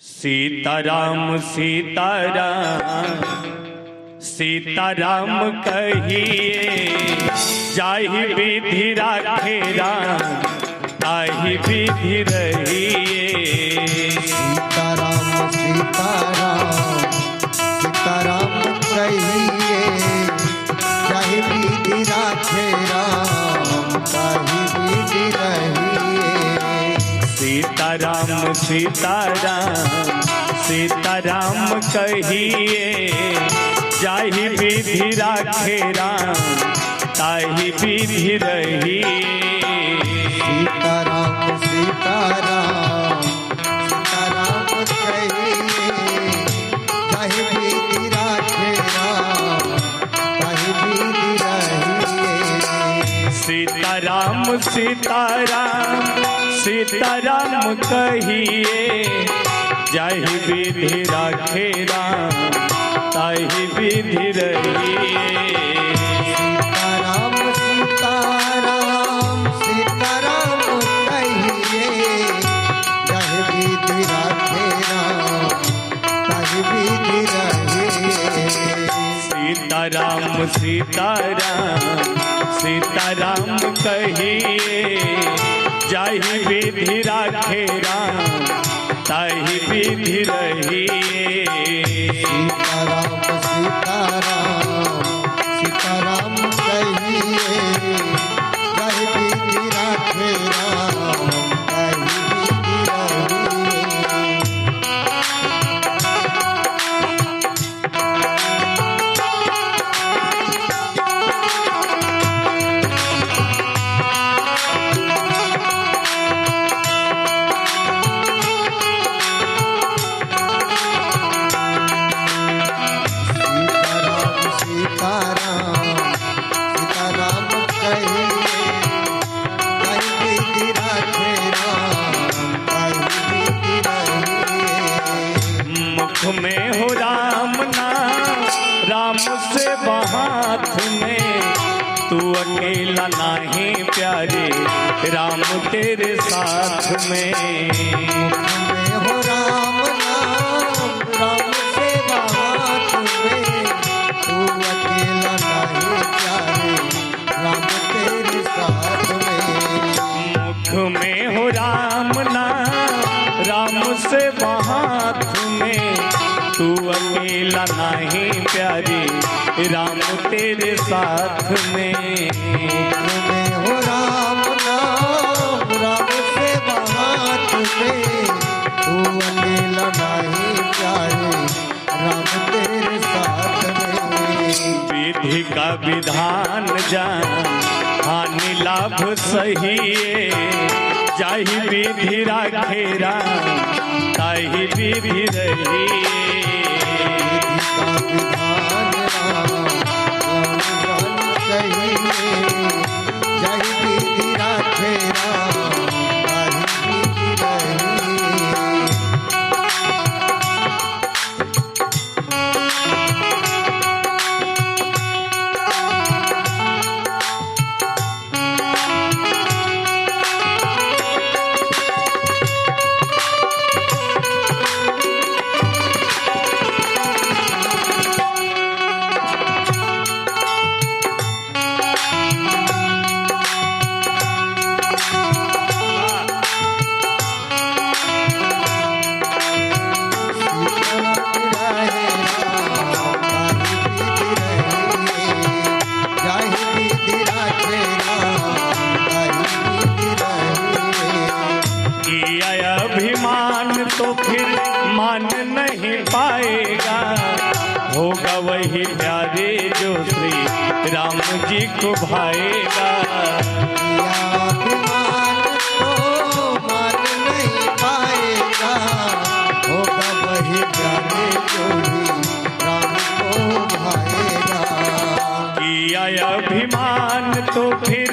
सीताराम सीताराम सीताराम कहिए, जाहि विधि राखे राम ताहि विधि रहिए। सीताराम सीताराम सीताराम कहिए, जाहि विधि राखे राम ताहि विधि रहिए। सीताराम सीताराम सीताराम कहिए, जाहि विधि राखे राम ताहि विधि रहिए। सीताराम सीताराम सीताराम कहिए, जाहि विधि राखे राम ताहि विधि रहिए। सीताराम सीताराम सीताराम कहिए, जाहि विधि राखे राम ताहि विधि रहिए। सीताराम सीताराम सीताराम कहिए, जाहि विधि राखे राम ताहि विधि रहिए। सीताराम सीताराम सीताराम कहिए, जाहि विधि राखे राम ताहि विधि रहिए। सीताराम सीताराम सीताराम कहिए, जाहि विधि राखे राम ताहि विधि रहिए। में हो राम नाम राम से हाथ में, तू अकेला नहीं प्यारे राम तेरे साथ में। हो राम नाम राम से हाथ में, तू अकेला नहीं प्यारे राम तेरे साथ में। मुख में हो राम नाम राम से हाथ में, तू अकेला नहीं प्यारी राम तेरे साथ में। हो राम नाम राम से हाथ में, तू अकेला नहीं प्यारे राम तेरे साथ में। विधि का विधान जान हानि लाभ सहिए, जाहि विधि राखे राम ताहि विधि रहिए। विधान राम राम कहिए, जाहि विधि राखे राम ताहि विधि रहिए। अभिमान तो फिर मान नहीं पाएगा, होगा वही प्यारे जो श्री राम जी को भाएगा। अभिमान तो मान नहीं पाएगा, होगा वही प्यारे जो राम को भाएगा। किया अभिमान तो फिर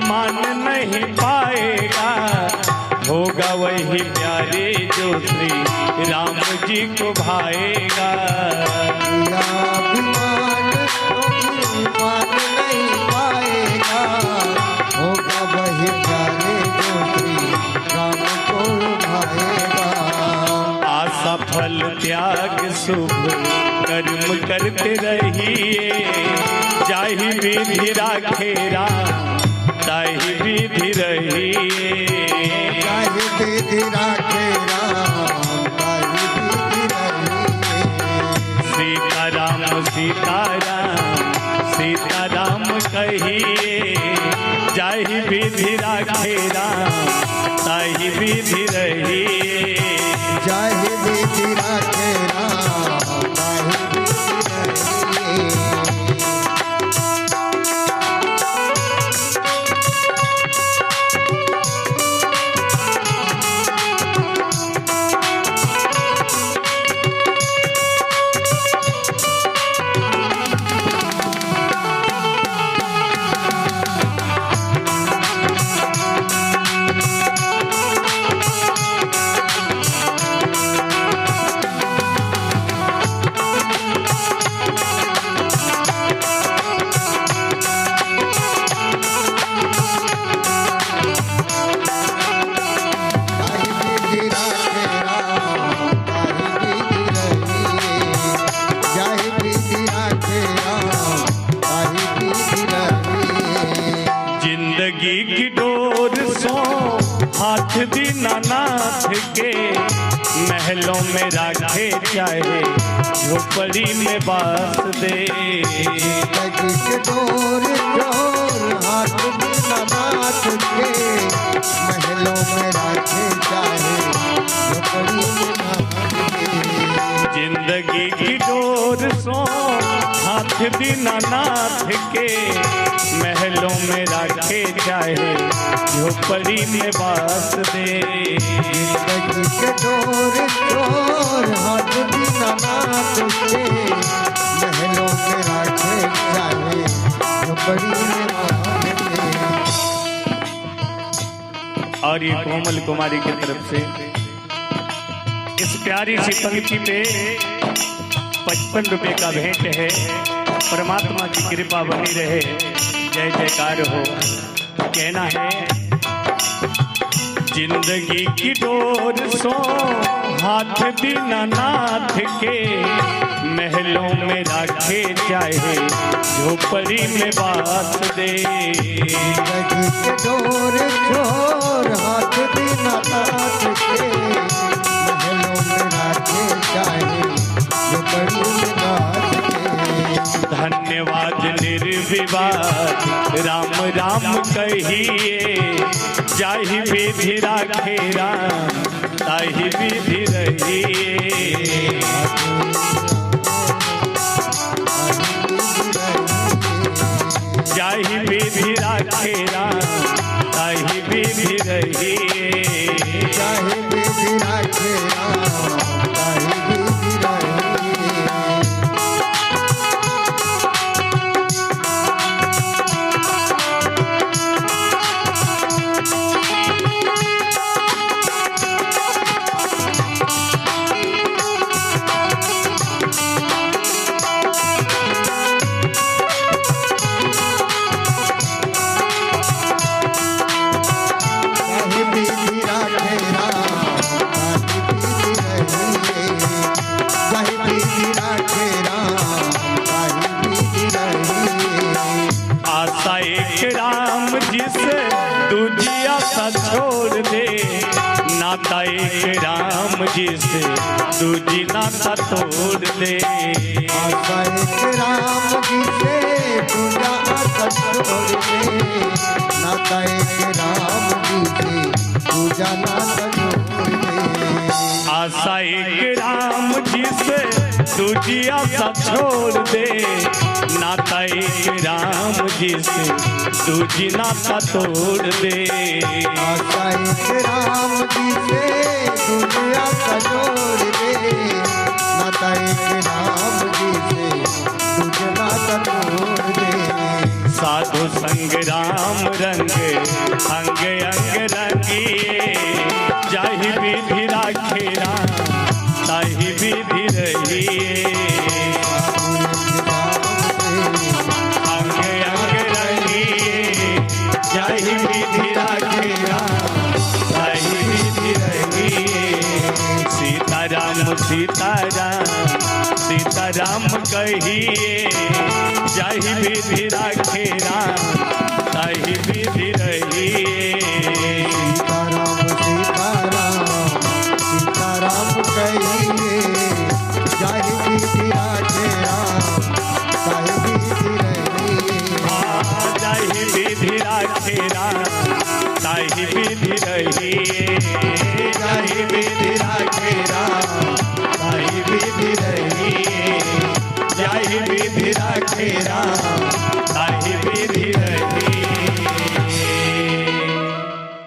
मान नहीं पाएगा, होगा वही प्यारे जो श्री राम जी को भाएगा। अभिमान तो मान नहीं पाएगा, होगा वही प्यारे जो श्री राम को भाएगा। आशा फल त्याग शुभ कर्म करते रहिए। जाहि विधि राखे राम ताहि विधि रहिए। जाहि विधि राखे राम ताहि विधि रहिए। सीताराम सीताराम सीताराम कहिए। जाहि विधि राखे राम ताहि विधि रहिए। जाहि विधि राखे राम ताहि विधि रहिए। जिंदगी की डोर सो हाथ दीनानाथ के। महलों में राखे चाहे झोपड़ी में बास दे। जिंदगी की डोर हाथ दीनानाथ के। महलों में राखे चाहे झोपड़ी में बास दे। जिंदगी की डोर सो हाथ दीनानाथ के। महलों में राखे चाहे झोपड़ी में बास दे। जिंदगी के डोर हाथ दीनानाथ के। महलों में राखे चाहे झोपड़ी में बास दे। और ये कोमल कुमारी की तरफ से इस प्यारी सी पंक्ति पे 55 रुपए का भेंट है। परमात्मा की कृपा बनी रहे, जय जयकार हो। कहना है जिंदगी की डोर सो हाथ दीनानाथ के। महलों में राखे चाहे झोपड़ी में बास दे। जिंदगी के डोर हाथ दीनानाथ के। महलों में राखे चाहे झोपड़ी में बास दे। धन्यवाद निर्विवाद राम राम कहिए। जाहि विधि राखे राम ताहि विधि रहिए। जाहि विधि राखे राम ताहि विधि रहिए। जाहि विधि राखे राम ताहि विधि रहिए। आशा एक राम जिसे दूजी आशा छोड़ दे। नाता एक राम जिसे दूजी नाता तोड़ दे। आशा एक राम जिसे दूजा आशा छोड़ दे। नाता एक राम जिसे दूजा नाता छोड़ दे। आशा एक राम जिसे दूजी आशा छोड़ दे। नाता एक राम जिसे दूजी नाता तोड़ दे। आशा एक राम जिसे दूजी आशा छोड़ दे। नाता एक राम जिसे दूजा नाता तोड़ दे। साधु संग राम रंग अंग अंग रंगिए। जाहि विधि राखे राम ताहि विधि रहिए। अंग अंग रंगिए। जाहि विधि राखे राम ताहि विधि रहिए। सीता सीताराम सीताराम सीताराम कहिए, जाहि विधि राखे राम ताहि विधि रहिए। सीताराम सीताराम सीताराम कहिए, जाहि विधि राखे राम ताहि विधि रहिए। जाहि विधि राखे राम ताहि विधि रहिए। जाहि विधि राखे राम ताहि विधि रहिए। जाहि विधि राखे राम